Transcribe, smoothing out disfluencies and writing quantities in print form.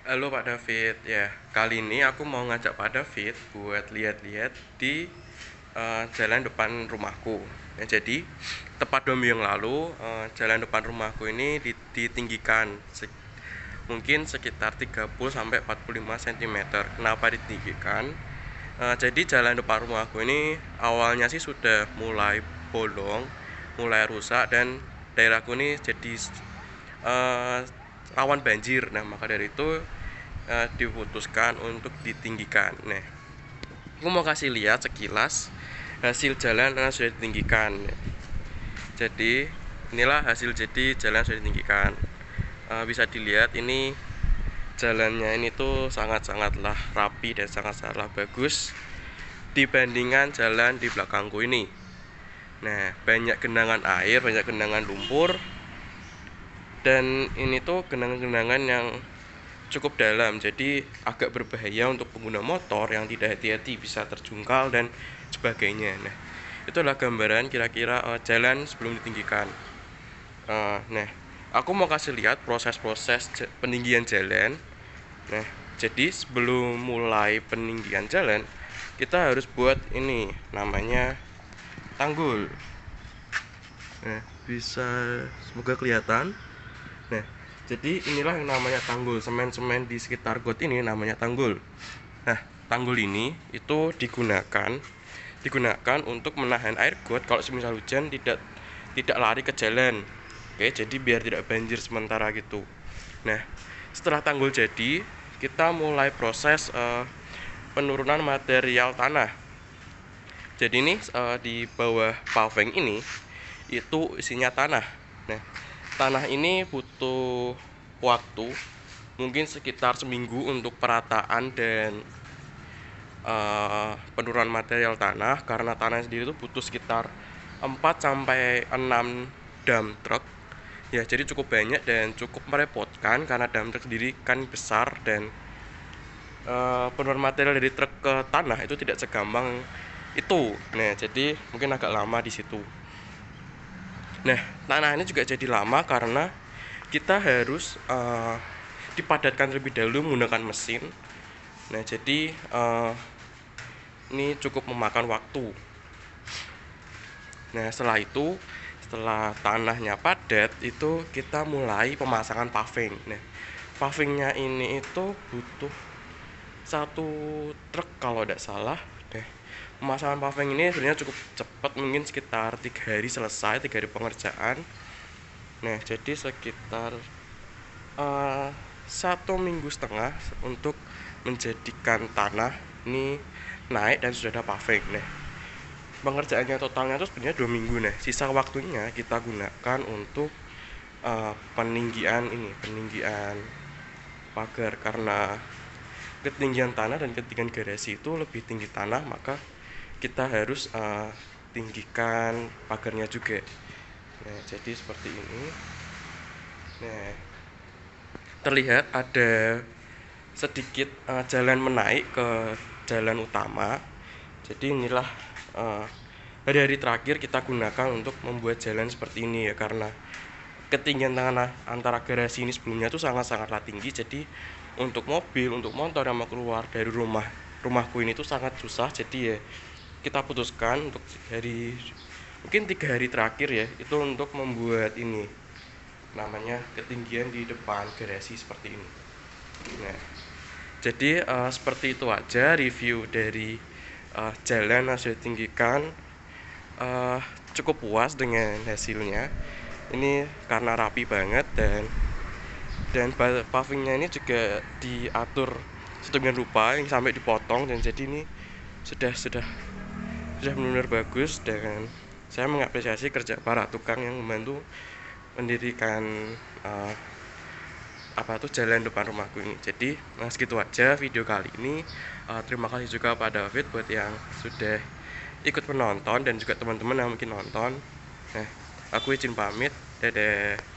Halo Pak David, ya kali ini aku mau ngajak Pak David buat lihat-lihat di jalan depan rumahku. Ya, jadi tepat 2 minggu yang lalu jalan depan rumahku ini ditinggikan mungkin sekitar 30 sampai 45 cm. Kenapa ditinggikan? Jadi jalan depan rumahku ini awalnya sih sudah mulai bolong, mulai rusak dan daerahku ini jadi eh, rawan banjir. Nah, maka dari itu diputuskan untuk ditinggikan. Nah, aku mau kasih lihat sekilas hasil jalan yang sudah ditinggikan. Jadi inilah hasil jadi jalan sudah ditinggikan. Bisa dilihat ini jalannya ini tuh sangat-sangatlah rapi dan sangat-sangatlah bagus dibandingkan jalan di belakangku ini. Nah, banyak genangan air, banyak genangan lumpur, dan ini tuh genangan-genangan yang cukup dalam, jadi agak berbahaya untuk pengguna motor yang tidak hati-hati, bisa terjungkal dan sebagainya. Nah, itulah gambaran kira-kira jalan sebelum ditinggikan. Nah, aku mau kasih lihat proses-proses peninggian jalan. Nah, jadi sebelum mulai peninggian jalan, kita harus buat ini namanya tanggul. Nah, bisa semoga kelihatan. Nah, jadi inilah yang namanya tanggul. Semen-semen di sekitar got ini namanya tanggul. Nah, tanggul ini itu digunakan untuk menahan air got kalau semisal hujan tidak lari ke jalan. Oke, jadi biar tidak banjir sementara gitu. Nah, setelah tanggul jadi, kita mulai proses penurunan material tanah. Jadi ini di bawah paving ini itu isinya tanah. Nah, tanah ini butuh waktu mungkin sekitar seminggu untuk perataan dan penurunan material tanah, karena tanah sendiri itu butuh sekitar 4 sampai 6 dump truck. Ya, jadi cukup banyak dan cukup merepotkan karena dump truck sendiri kan besar dan penurunan material dari truk ke tanah itu tidak segampang itu. Nah, jadi mungkin agak lama di situ. Nah, tanah ini juga jadi lama karena kita harus dipadatkan terlebih dahulu menggunakan mesin. Nah, jadi ini cukup memakan waktu. Nah, setelah tanahnya padat, itu kita mulai pemasangan paving. Nah, pavingnya ini itu butuh 1 truk kalau tidak salah. Nah, pemasangan paving ini sebenarnya cukup cepat, mungkin sekitar 3 hari selesai, 3 hari pengerjaan. Nah, jadi sekitar 1,5 minggu untuk menjadikan tanah ini naik dan sudah ada paving. Nah, pengerjaannya totalnya itu sebenarnya 2 minggu. Nah, sisa waktunya kita gunakan untuk peninggian pagar, karena ketinggian tanah dan ketinggian garasi itu lebih tinggi tanah, maka kita harus tinggikan pagarnya juga. Nah, jadi seperti ini. Nah, terlihat ada sedikit jalan menaik ke jalan utama. Jadi inilah hari-hari terakhir kita gunakan untuk membuat jalan seperti ini ya, karena ketinggian tanah antara garasi ini sebelumnya itu sangat-sangatlah tinggi. Jadi untuk mobil, untuk motor yang mau keluar dari rumahku ini tuh sangat susah. Jadi ya kita putuskan untuk mungkin 3 hari terakhir ya, itu untuk membuat ini namanya ketinggian di depan garasi seperti ini. Nah, jadi seperti itu aja review dari jalan yang sudah ditinggikan. Cukup puas dengan hasilnya. Ini karena rapi banget dan pavingnya ini juga diatur sedemikian rupa yang sampai dipotong, dan jadi ini sudah benar-benar bagus, dan saya mengapresiasi kerja para tukang yang membantu mendirikan jalan depan rumahku ini. Jadi segitu aja video kali ini. Terima kasih juga Pak David buat yang sudah ikut menonton dan juga teman-teman yang mungkin nonton. Nah, aku izin pamit. Dadah.